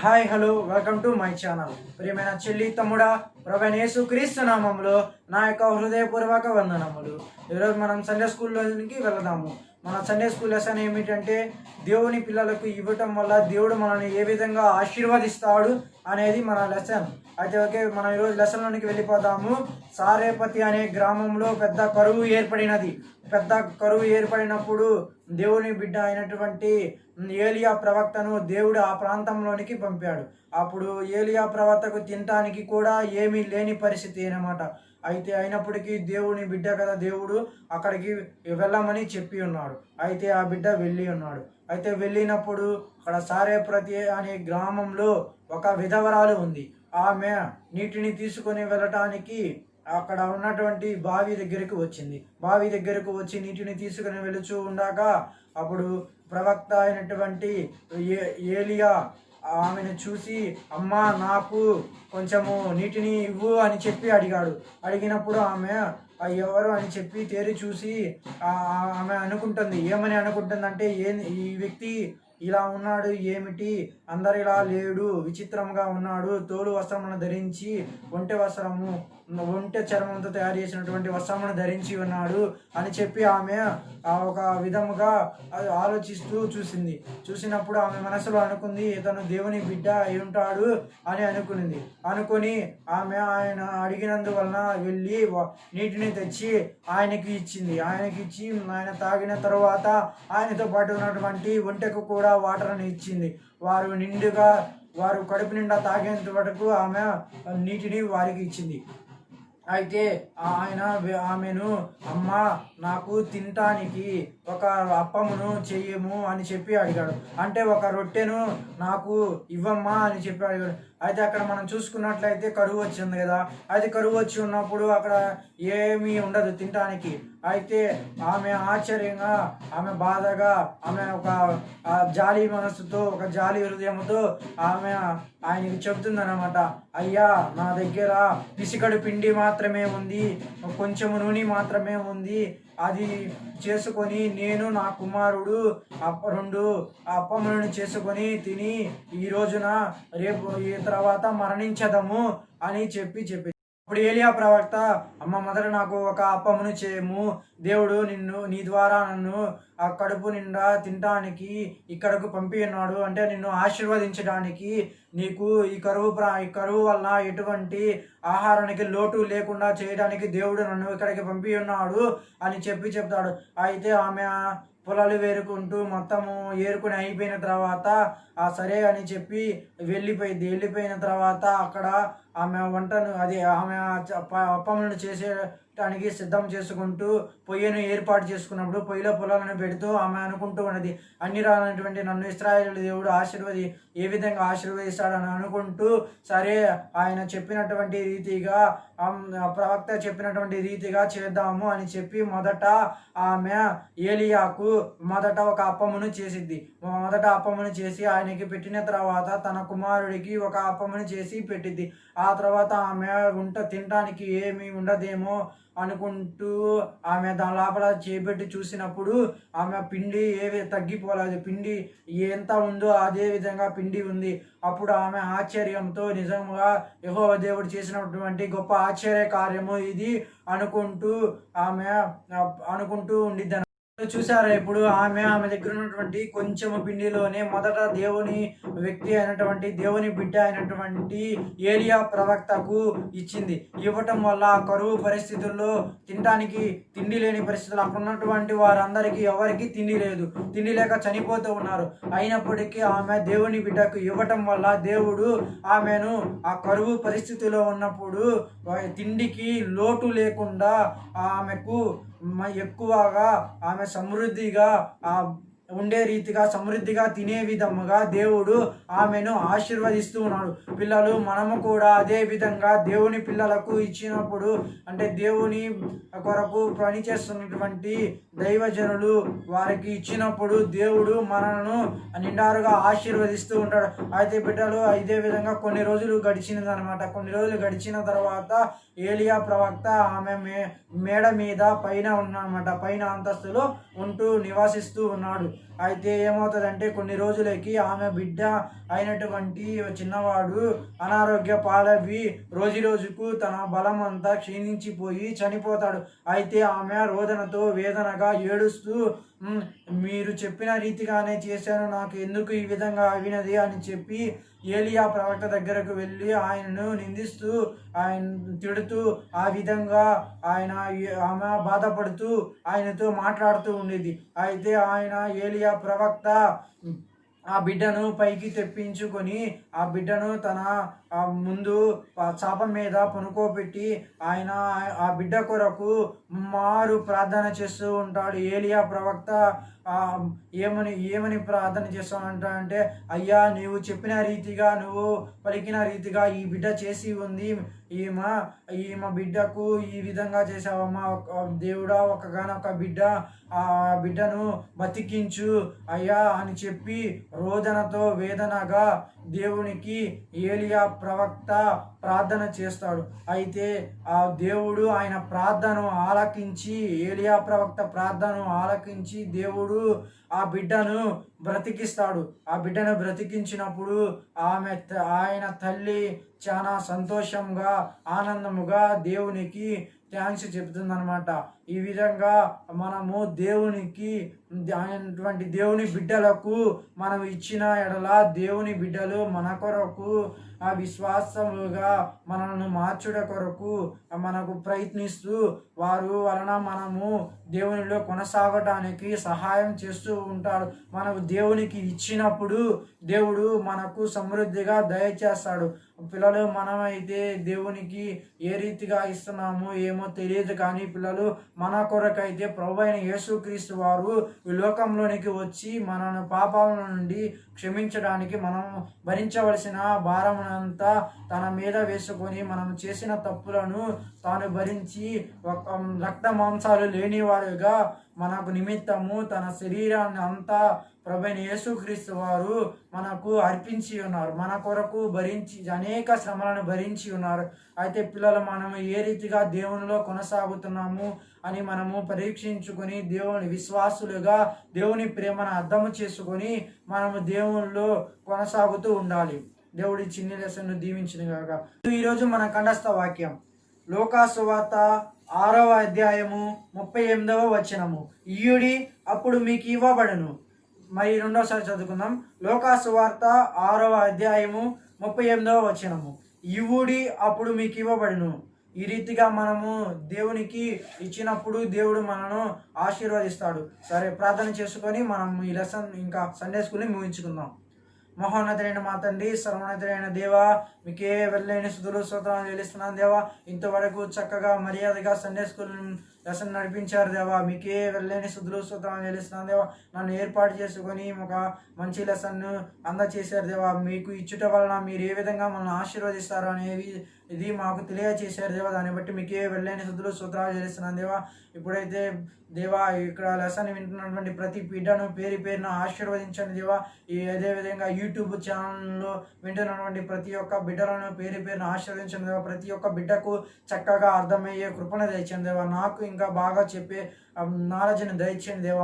Hi hello welcome to my channel. ప్రియమైన చెల్లి తమ్ముడా, ప్రభువైన యేసుక్రీస్తు నామములో నా యొక్క హృదయపూర్వక వందనములు. ఈరోజు మనం సండే స్కూల్లోనికి వెళదాము. మన సండే స్కూల్ లెసన్ ఏమిటంటే దేవుని పిల్లలకు ఇవ్వటం వల్ల దేవుడు మనల్ని ఏ విధంగా ఆశీర్వదిస్తాడు అనేది మన లెసన్. అయితే ఓకే, మనం ఈరోజు లెసన్లోనికి వెళ్ళిపోదాము. సారేపతి అనే గ్రామంలో పెద్ద కరువు ఏర్పడినది. పెద్ద కరువు ఏర్పడినప్పుడు దేవుని బిడ్డ అయినటువంటి ఏలియా ప్రవక్తను దేవుడు ఆ ప్రాంతంలోనికి పంపాడు. అప్పుడు ఏలియా ప్రవక్తకు తినటానికి కూడా ఏమీ లేని పరిస్థితి అన్నమాట. అయితే అయినప్పటికీ దేవుని బిడ్డ కదా, దేవుడు అక్కడికి వెళ్ళమని చెప్పి ఉన్నాడు. అయితే ఆ బిడ్డ వెళ్ళి ఉన్నాడు. అయితే వెళ్ళినప్పుడు అక్కడ సారేపతి అనే గ్రామంలో ఒక విధవరాలు ఉంది. ఆమె నీటిని తీసుకొని వెళ్ళటానికి అక్కడ ఉన్నటువంటి బావి దగ్గరకు వచ్చింది. బావి దగ్గరకు వచ్చి నీటిని తీసుకుని వెళుచూ ఉండగా అప్పుడు ప్రవక్త అయినటువంటి ఏలియా ఆమెను చూసి, అమ్మా నాకు కొంచెము నీటిని ఇవ్వు అని చెప్పి అడిగాడు. అడిగినప్పుడు ఆమె ఎవరు అని చెప్పి తేరి చూసి ఆమె అనుకుంటుంది. ఏమని అనుకుంటుందంటే, ఈ వ్యక్తి ఇలా ఉన్నాడు ఏమిటి, అందరు ఇలా లేడు, విచిత్రంగా ఉన్నాడు, తోలు వస్త్రమును ధరించి ఒంటె చర్మంతో తయారు చేసినటువంటి వస్త్రమును ధరించి ఉన్నాడు అని చెప్పి ఆమె ఒక విధముగా ఆలోచిస్తూ చూసినప్పుడు ఆమె మనసులో అనుకుంది, ఇతను దేవుని బిడ్డ అయి ఉంటాడు అని అనుకుని ఆమె ఆయన అడిగినందువలన వెళ్ళి నీటిని తెచ్చి ఆయనకి ఇచ్చింది. ఆయనకి ఇచ్చి ఆయన తాగిన తర్వాత ఆయనతో పాటు ఉన్నటువంటి ఒంటెకు కూడా వాటర్ని ఇచ్చింది. వారు కడుపు నిండా తాగేంత వరకు ఆమె నీటిని వారికి ఇచ్చింది. అయితే ఆమెను, అమ్మ నాకు తినటానికి ఒక అప్పమును చెయ్యము అని చెప్పి అడిగాడు. అంటే ఒక రొట్టెను నాకు ఇవ్వమ్మా అని చెప్పి అడిగాడు. అయితే అక్కడ మనం చూసుకున్నట్లయితే కరువు వచ్చింది కదా. అది కరువు వచ్చి ఉన్నప్పుడు అక్కడ ఏమీ ఉండదు తినటానికి. అయితే ఆమె ఆశ్చర్యంగా, ఆమె బాధగా, ఆమె ఒక జాలి మనసుతో, ఒక జాలి హృదయంతో ఆమె ఆయనకి చెబుతుందన్నమాట, అయ్యా నా దగ్గర పిసికడు పిండి మాత్రమే ఉంది, కొంచెము నూనె మాత్రమే ఉంది, అది చేసుకొని నేను నా కుమారుడు 2 అప్పములను చేసుకొని తిని ఈ రోజున రేపు ఈ తర్వాత మరణించదము అని చెప్పి అప్పుడు ఏలియా ప్రవక్త, అమ్మ మొదట నాకు ఒక అప్పమును చేయము, దేవుడు నీ ద్వారా నన్ను ఆ కడుపు నిండా తినటానికి ఇక్కడకు పంపి ఉన్నాడు, అంటే నిన్ను ఆశీర్వదించడానికి, నీకు ఈ కరువు వలన ఎటువంటి ఆహారానికి లోటు లేకుండా చేయడానికి దేవుడు నన్ను ఇక్కడికి పంపి ఉన్నాడు అని చెప్తాడు. అయితే ఆమె పొలాలు వేరుకుంటూ మొత్తము ఏరుకుని అయిపోయిన తర్వాత సరే అని చెప్పి వెళ్ళిపోయిన తర్వాత అక్కడ ఆమె ఆమె అప్పములను చేసేటానికి సిద్ధం చేసుకుంటూ పొయ్యిను ఏర్పాటు చేసుకున్నప్పుడు పొయ్యిలో పొలాలను పెడుతూ ఆమె అనుకుంటూ ఉన్నది, అన్ని రానటువంటి నన్ను ఇశ్రాయేలు దేవుడు ఏ విధంగా ఆశీర్వదిస్తాడని అనుకుంటూ, సరే ఆయన చెప్పినటువంటి రీతిగా, ప్రవక్త చెప్పినటువంటి రీతిగా చేద్దాము అని చెప్పి మొదట ఆమె ఏలియాకు ఒక అప్పమును చేసిద్ది. మొదట అప్పమును చేసి ఆయనకి పెట్టిన తర్వాత తన కుమారుడికి ఒక అప్పమును చేసి పెట్టిద్ది. ఆ తర్వాత ఆమె తినడానికి ఏమీ ఉండదేమో అనుకుంటూ ఆమె దాని లోపల చేపెట్టి చూసినప్పుడు ఆమె పిండి తగ్గిపోలేదు, పిండి ఎంత ఉందో అదే విధంగా పిండి ఉంది. అప్పుడు ఆమె ఆశ్చర్యంతో, నిజంగా యెహోవా దేవుడు చేసినటువంటి గొప్ప ఆశ్చర్య కార్యము ఇది అనుకుంటూ ఉండిద్ది. చూసారా, ఇప్పుడు ఆమె దగ్గర ఉన్నటువంటి కొంచెము పిండిలోనే మొదట దేవుని వ్యక్తి అయినటువంటి దేవుని బిడ్డ అయినటువంటి ఏలియా ప్రవక్తకు ఇచ్చింది. ఇవ్వటం వల్ల కరువు పరిస్థితుల్లో తినడానికి తిండి లేని పరిస్థితులు అక్కడ ఉన్నటువంటి వారందరికీ ఎవరికి తిండి లేక చనిపోతూ ఉన్నారు. అయినప్పటికీ ఆమె దేవుని బిడ్డకు ఇవ్వటం వల్ల దేవుడు ఆమెను ఆ కరువు పరిస్థితిలో ఉన్నప్పుడు తిండికి లోటు లేకుండా ఆమెకు ఎక్కువగా ఆమె సమృద్ధిగా ఉండే రీతిగా, సమృద్ధిగా తినే విధముగా దేవుడు ఆమెను ఆశీర్వదిస్తూ ఉన్నాడు. పిల్లలు, మనము కూడా అదే విధంగా దేవుని పిల్లలకు ఇచ్చినప్పుడు, అంటే దేవుని కొరకు పనిచేస్తున్నటువంటి దైవజనులు వారికి ఇచ్చినప్పుడు దేవుడు మనను నిండారుగా ఆశీర్వదిస్తూ ఉంటాడు. అయితే బిడ్డలు, ఇదే విధంగా కొన్ని రోజులు గడిచిన తర్వాత ఏలియా ప్రవక్త ఆమె మేడ మీద పైన అంతస్తులో ఉంటూ నివాసిస్తూ ఉన్నాడు. అయితే ఏమవుతుందంటే కొన్ని రోజులకి ఆమె బిడ్డ అయినటువంటి చిన్నవాడు అనారోగ్య పాలవి రోజుకు తన బలం అంతా క్షీణించిపోయి చనిపోతాడు. అయితే ఆమె రోదనతో వేదనగా ఏడుస్తూ మీరు చెప్పిన రీతిగానే చేశాను, నాకు ఎందుకు ఈ విధంగా అవినది అని చెప్పి ఏలియా ప్రవక్త దగ్గరకు వెళ్ళి ఆయనను నిందిస్తూ ఆయన తిడుతూ ఆ విధంగా ఆమె బాధపడుతూ ఆయనతో మాట్లాడుతూ ఉండేది. అయితే ఆయన ఏలియా ప్రవక్త ఆ బిడ్డను పైకి తెప్పించుకొని ఆ బిడ్డను తన ముందు చాప మీద పనుకోబెట్టి ఆయన ఆ బిడ్డ కొరకు మారు ప్రార్థన చేస్తూ ఉంటాడు. ఏలియా ప్రవక్త ఏమని ప్రార్థన చేస్తానంటే, అయ్యా నీవు చెప్పిన రీతిగా నువ్వు పలికిన రీతిగా ఈ బిడ్డ చేసి ఉంది, ఈమె బిడ్డకు ఈ విధంగా చేసావమ్మా దేవుడా, ఒకగానొక బిడ్డ, ఆ బిడ్డను బతికించు అయ్యా అని చెప్పి రోదనతో వేదనగా దేవునికి ఏలియా ప్రవక్త ప్రార్థన చేస్తాడు. అయితే ఆ దేవుడు ఆయన ప్రార్థనను ఆలకించి ఏలియా ప్రవక్త ప్రార్థనను ఆలకించి దేవుడు ఆ బిడ్డను బ్రతికిస్తాడు. ఆ బిడ్డను బ్రతికించినప్పుడు ఆయన తల్లి చాలా సంతోషంగా ఆనందముగా దేవునికి థ్యాంక్స్ చెప్తుందనమాట. ఈ విధంగా మనము దేవునికి అయినటువంటి దేవుని బిడ్డలకు మనం ఇచ్చిన ఎడల దేవుని బిడ్డలు మన కొరకు ఆ విశ్వాసముగా మనల్ని మార్చుట కొరకు మనకు ప్రయత్నిస్తూ వారు వలన మనము దేవునిలో కొనసాగటానికి సహాయం చేస్తూ ఉంటాడు. మనకు దేవునికి ఇచ్చినప్పుడు దేవుడు మనకు సమృద్ధిగా దయచేస్తాడు. పిల్లలు మనమైతే దేవునికి ఏ రీతిగా ఇస్తున్నామో ఏమో తెలియదు, కానీ పిల్లలు మన కొరకైతే ప్రభువైన యేసుక్రీస్తు వారు ఈ లోకంలోనికి వచ్చి మనను పాపాల నుండి క్షమించడానికి మనం భరించవలసిన భారమునంతా తన మీద వేసుకొని మనం చేసిన తప్పులను తాను భరించి రక్త మాంసాలు లేనివారుగా మనకు నిమిత్తము తన శరీరాన్ని అంతా ప్రభువైన యేసుక్రీస్తు వారు మనకు అర్పించి ఉన్నారు. మన కొరకు భరించి అనేక శ్రమలను భరించి ఉన్నారు. అయితే పిల్లలు మనము ఏ రీతిగా దేవునిలో కొనసాగుతున్నాము అని మనము పరీక్షించుకొని దేవుని విశ్వాసులుగా దేవుని ప్రేమను అర్థము చేసుకొని మనము దేవునిలో కొనసాగుతూ ఉండాలి. దేవుడి చిన్ని లెసన్ను దీవించిన గాక. ఈరోజు మన కంఠస్థ వాక్యం లూకాసు వార్త 6వ అధ్యాయము 38వ వచనము. ఇయ్యుడి అప్పుడు మీకు ఇవ్వబడును. మరి రెండోసారి చదువుకుందాం. లూకాసు వార్త 6వ అధ్యాయము 38వ వచనము. ఇవ్వుడి అప్పుడు మీకు ఇవ్వబడును. ఈ రీతిగా మనము దేవునికి ఇచ్చినప్పుడు దేవుడు మనను ఆశీర్వదిస్తాడు. సరే, ప్రార్థన చేసుకొని మనం ఈ లెసన్ ఇంకా సండే స్కూల్ని ముగించుకుందాం. మహోన్నతుడైన మా తండ్రి, సర్వోన్నతుడైన దేవా, మీకే వెళ్ళలేని స్తుతులు స్తోత్రాలు చెల్లిస్తున్నాను దేవా. ఇంతవరకు చక్కగా మర్యాదగా సండే స్కూల్ లెసన్ నడిపించారు దేవా. మీకే వెళ్ళలేని స్తుతులు స్తోత్రాలు చెల్లిస్తున్నాను దేవా. నన్ను ఏర్పాటు చేసుకొని ఒక మంచి లెసన్ను అందచేశారు దేవా. మీకు ఇచ్చుట వలన మీరు ఏ విధంగా మనల్ని ఆశీర్వదిస్తారు అనేవి ఇది మాకు తెలియచేశారు దేవా. దాన్ని బట్టి మీకే వెళ్ళలేని స్తుతులు స్తోత్రాలు చెల్లిస్తున్నాను దేవా. ఇప్పుడైతే దేవా ఇక్కడ లెసన్ వింటున్నటువంటి ప్రతి బిడ్డను పేరున ఆశీర్వదించండి దేవా. అదేవిధంగా యూట్యూబ్ ఛానల్లో వింటున్నటువంటి ప్రతి ఒక్క బిడ్డలను పేరున ఆశీర్వదించండి దేవా. ప్రతి ఒక్క బిడ్డకు చక్కగా అర్థమయ్యే కృపను దయచేయండి దేవా. నాకు ఇంకా బాగా చెప్పే నాలెడ్జ్ని దయచేయండి దేవా.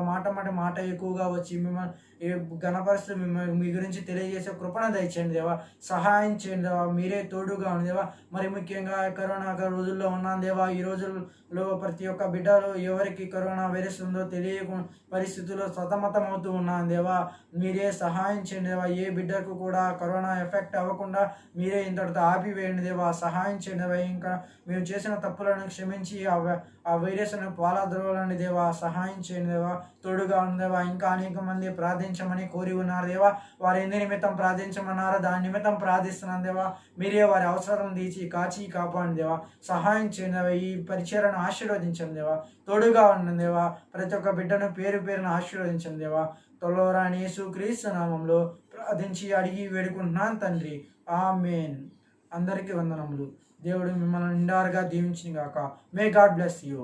మాట ఎక్కువగా వచ్చి మిమ్మల్ని గణపరుస్తూ మీ గురించి తెలియజేసే కృపణ దయచేయండి దేవా. సహాయం చేయండి దేవా. మీరే తోడుగా ఉంది దేవా. మరి ముఖ్యంగా కరోనా రోజుల్లో ఉన్నాను దేవా. ఈ రోజుల్లో ప్రతి ఒక్క బిడ్డలో ఎవరికి కరోనా వైరస్ ఉందో తెలియకుండా పరిస్థితుల్లో సతమతం అవుతూ ఉన్నాను దేవా. మీరే సహాయం చేయండి దేవా. ఏ బిడ్డకు కూడా కరోనా ఎఫెక్ట్ అవ్వకుండా మీరే ఇంతటితో ఆపివేయండి దేవా. సహాయం చేయండి దేవా. ఇంకా మేము చేసిన తప్పులను క్షమించి ఆ వైరస్ను పాలద్రోవాలండి దేవా. సహాయం చేయండి దేవా. తోడుగా ఉంది దేవా. ఇంకా అనేక మంది ప్రార్థించమని కోరి ఉన్నారు దేవా. వారు ఎందు నిమిత్తం ప్రార్థించమన్నారో దాని నిమిత్తం ప్రార్థిస్తున్నాను దేవా. మీరే వారి అవసరం తీసి కాచి కాపాడండి దేవా. సహాయం చేయండి దేవా. ఈ పరిచర్యను ఆశీర్వదించండి దేవా. తోడుగా ఉండండి దేవా. ప్రతి ఒక్క బిడ్డను పేరున ఆశీర్వదించండి దేవా. త్వరలోని యేసుక్రీస్తు నామములో ప్రార్థించి అడిగి వేడుకుంటున్నాను తండ్రి. ఆమేన్. అందరికీ వందనములు. దేవుడు మిమ్మల్ని నిండారుగా దీవించిన గాక. May God bless you.